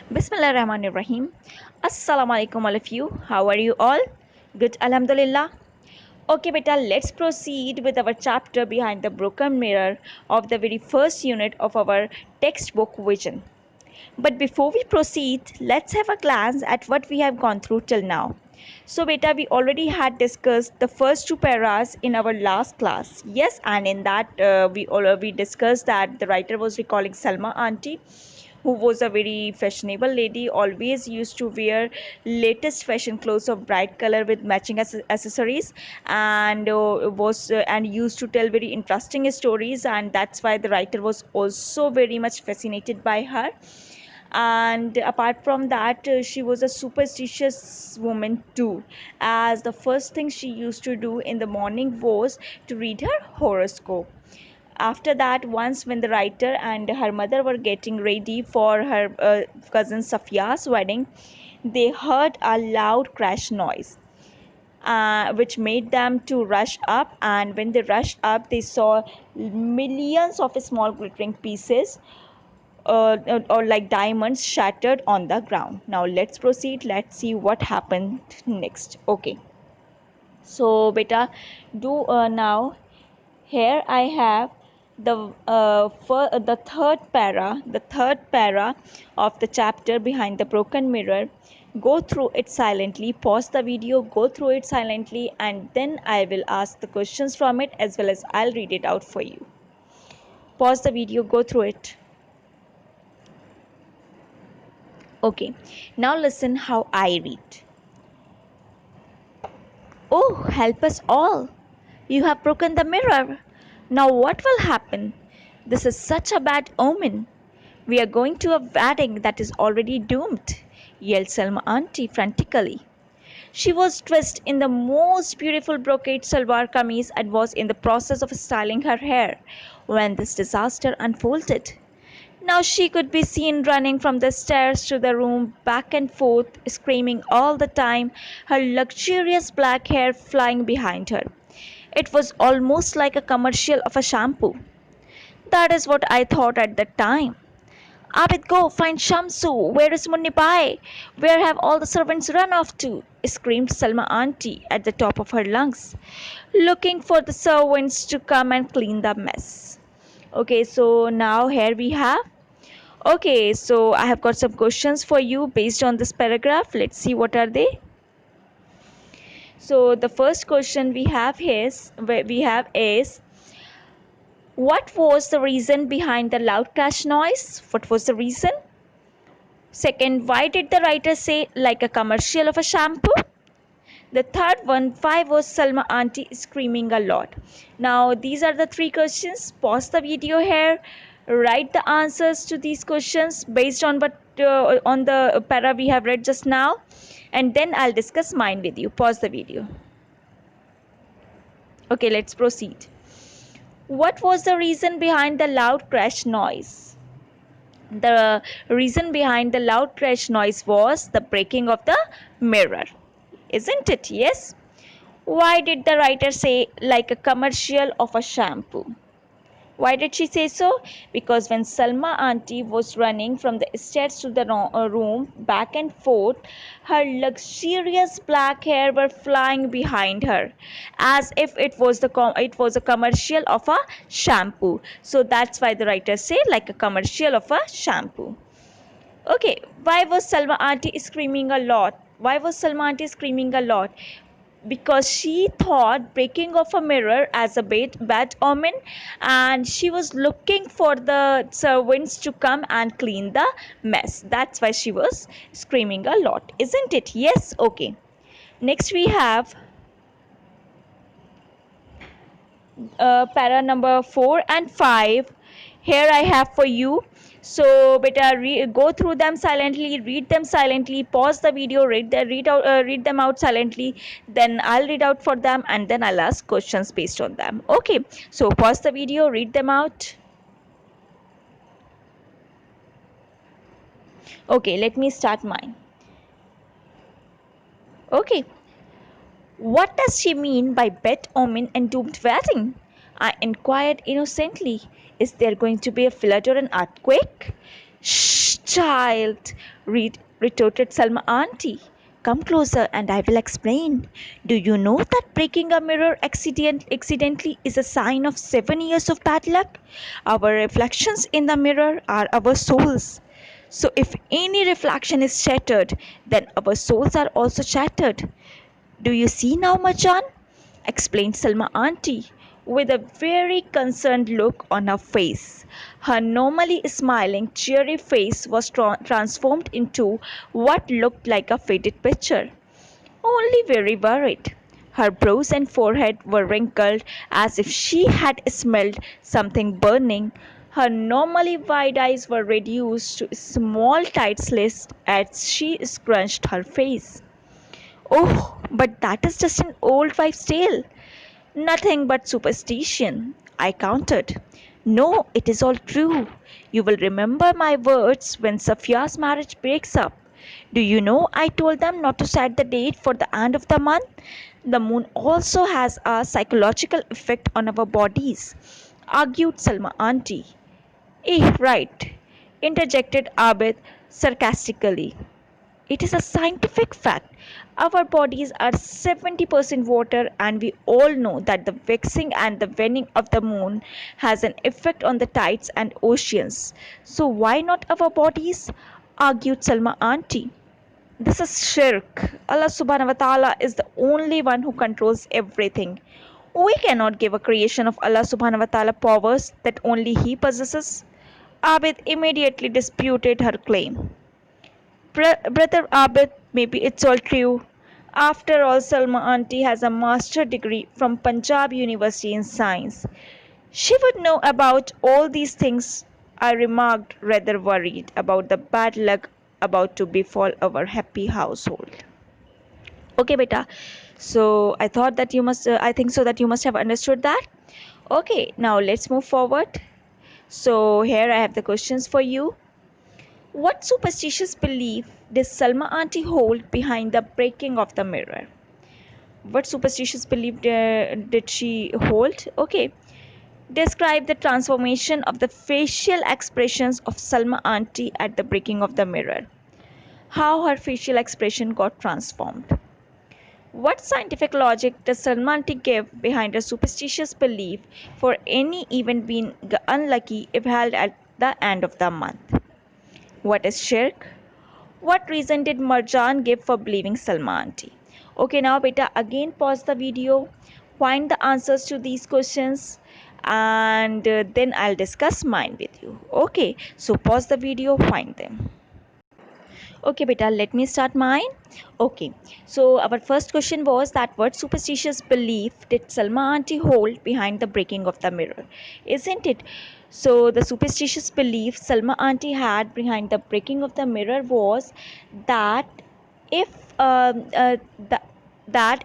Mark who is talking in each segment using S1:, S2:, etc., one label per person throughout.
S1: Bismillahirrahmanirrahim. Assalamu alaikum all of you. How are you all? Good, alhamdulillah. Okay, beta, let's proceed with our chapter behind the broken mirror of the very first unit of our textbook vision. But before we proceed, let's have a glance at what we have gone through till now. So, beta, we already had discussed the first two paras in our last class. Yes, and in that we discussed that the writer was recalling Salma auntie, who was a very fashionable lady, always used to wear latest fashion clothes of bright color with matching accessories, and and used to tell very interesting stories, and that's why the writer was also very much fascinated by her. And apart from that, she was a superstitious woman too, as the first thing she used to do in the morning was to read her horoscope. After that, once when the writer and her mother were getting ready for her cousin Safia's wedding, they heard a loud crash noise, which made them to rush up. And when they rushed up, they saw millions of small glittering pieces, or like diamonds, shattered on the ground. Now let's proceed. Let's see what happened next. Okay. So beta, do now here I have the third para of the chapter behind the broken mirror. Go through it silently, pause the video, go through it silently, and then I will ask the questions from it, as well as I'll read it out for you. Pause the video, go through it. Okay, now listen how I read. Oh, help us all! You have broken the mirror. Now what will happen? This is such a bad omen. We are going to a wedding that is already doomed, yelled Selma auntie frantically. She was dressed in the most beautiful brocade salwar kameez and was in the process of styling her hair when this disaster unfolded. Now she could be seen running from the stairs to the room, back and forth, screaming all the time, her luxurious black hair flying behind her. It was almost like a commercial of a shampoo. That is what I thought at the time. Abid, go find Shamsu. Where is Munnibai? Where have all the servants run off to? Screamed Salma auntie at the top of her lungs, looking for the servants to come and clean the mess. Okay, so now here we have. Okay, so I have got some questions for you based on this paragraph. Let's see what are they. So the first question we have is what was the reason behind the loud crash noise? What was the reason? Second, why did the writer say like a commercial of a shampoo? The third one, why was Salma auntie screaming a lot? Now, these are the three questions. Pause the video here, write the answers to these questions based on what on the para we have read just now, and then I'll discuss mine with you. Pause the video. Okay, let's proceed. What was the reason behind the loud crash noise? The reason behind the loud crash noise was the breaking of the mirror. Isn't it? Yes. Why did the writer say like a commercial of a shampoo? Why did she say so? Because when Salma auntie was running from the stairs to the room back and forth, her luxurious black hair were flying behind her, as if it was a commercial of a shampoo. So that's why the writer say like a commercial of a shampoo. Okay, why was Salma auntie screaming a lot? Why was Salma auntie screaming a lot? Because she thought breaking of a mirror as a bad omen, and she was looking for the servants to come and clean the mess. That's why she was screaming a lot, isn't it? Yes. Okay, next we have para number 4 and 5. Here I have for you. So better go through them silently, read them silently, pause the video, read them out silently, then I'll read out for them, and then I'll ask questions based on them. Okay, so pause the video, read them out. Okay, let me start mine. Okay, what does she mean by bad omen and doomed wedding? I inquired innocently. Is there going to be a flood or an earthquake? Shh! Child, retorted Salma auntie. Come closer and I will explain. Do you know that breaking a mirror accidentally is a sign of 7 years of bad luck? Our reflections in the mirror are our souls. So if any reflection is shattered, then our souls are also shattered. Do you see now, Majan? Explained Salma auntie with a very concerned look on her face. Her normally smiling, cheery face was transformed into what looked like a faded picture. Only very worried. Her brows and forehead were wrinkled as if she had smelled something burning. Her normally wide eyes were reduced to small tight slits as she scrunched her face. Oh, but that is just an old wives' tale. Nothing but superstition, I countered. No, it is all true. You will remember my words when Safia's marriage breaks up. Do you know I told them not to set the date for the end of the month? The moon also has a psychological effect on our bodies, argued Salma auntie. Right, interjected Abid sarcastically. It is a scientific fact. Our bodies are 70% water, and we all know that the waxing and the waning of the moon has an effect on the tides and oceans. So, why not our bodies? Argued Salma auntie. This is shirk. Allah subhanahu wa ta'ala is the only one who controls everything. We cannot give a creation of Allah subhanahu wa ta'ala powers that only He possesses. Abid immediately disputed her claim. Brother Abid, maybe it's all true. After all, Salma auntie has a master degree from Punjab University in science. She would know about all these things. I remarked, rather worried about the bad luck about to befall our happy household. Okay, beta. So I thought that you must, I think so that you must have understood that. Okay, now let's move forward. So here I have the questions for you. What superstitious belief did Salma auntie hold behind the breaking of the mirror? What superstitious belief did she hold? Okay. Describe the transformation of the facial expressions of Salma auntie at the breaking of the mirror. How her facial expression got transformed. What scientific logic does Salma auntie give behind a superstitious belief for any event being unlucky if held at the end of the month? What is shirk? What reason did Marjan give for believing Salma auntie? Okay, now beta, again pause the video, find the answers to these questions, and then I'll discuss mine with you. Okay, so pause the video, find them. Okay, beta, let me start mine. Okay, so our first question was that what superstitious belief did Salma auntie hold behind the breaking of the mirror? Isn't it? So, the superstitious belief Salma auntie had behind the breaking of the mirror was that if that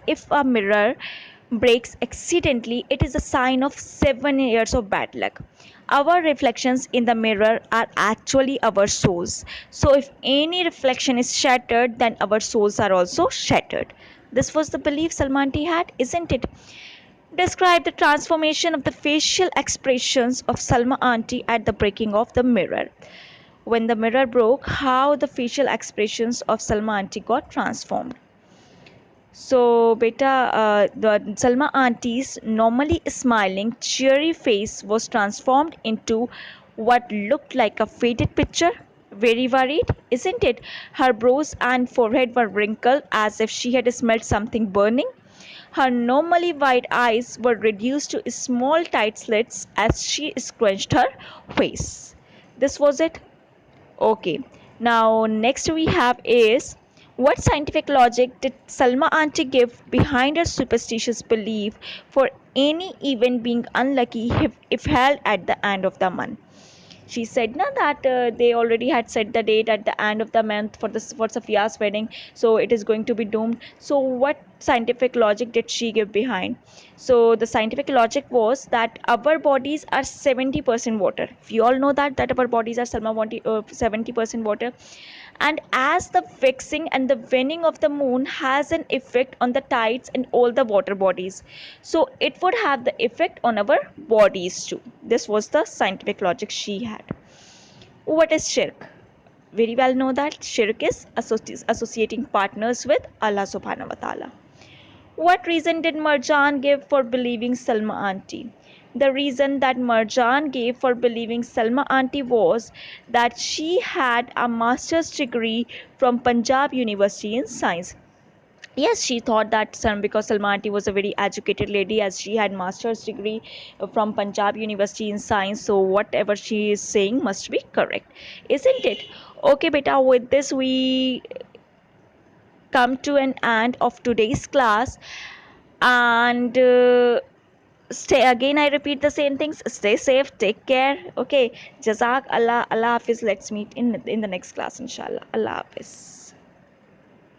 S1: if a mirror breaks accidentally, it is a sign of 7 years of bad luck. Our reflections in the mirror are actually our souls. So, if any reflection is shattered, then our souls are also shattered. This was the belief Salmanti had, isn't it? Describe the transformation of the facial expressions of Salma auntie at the breaking of the mirror. When the mirror broke, how the facial expressions of Salma auntie got transformed. So, beta, the Salma auntie's normally smiling, cheery face was transformed into what looked like a faded picture. Very worried, isn't it? Her brows and forehead were wrinkled as if she had smelled something burning. Her normally wide eyes were reduced to small tight slits as she scrunched her face. This was it. Okay, now next we have is what scientific logic did Salma auntie give behind her superstitious belief for any event being unlucky if held at the end of the month? She said na that they already had set the date at the end of the month for this for Safia's wedding, so it is going to be doomed. So what scientific logic did she give behind? So the scientific logic was that our bodies are 70% water. We all know that our bodies are 70% water, and as the fixing and the waning of the moon has an effect on the tides and all the water bodies, so it would have the effect on our bodies too. This was the scientific logic she had. What is shirk? very well know that shirk is associating partners with Allah subhanahu wa ta'ala. What reason did Marjan give for believing Salma auntie? The reason that Marjan gave for believing Salma auntie was that she had a master's degree from Punjab University in science. Yes, she thought that because Salma auntie was a very educated lady, as she had master's degree from Punjab University in science, so whatever she is saying must be correct, isn't it? Okay, beta, with this we come to an end of today's class, and stay again, I repeat the same things: stay safe, take care. Okay, jazak allah, allah hafiz. Let's meet in the next class, inshallah. Allah hafiz.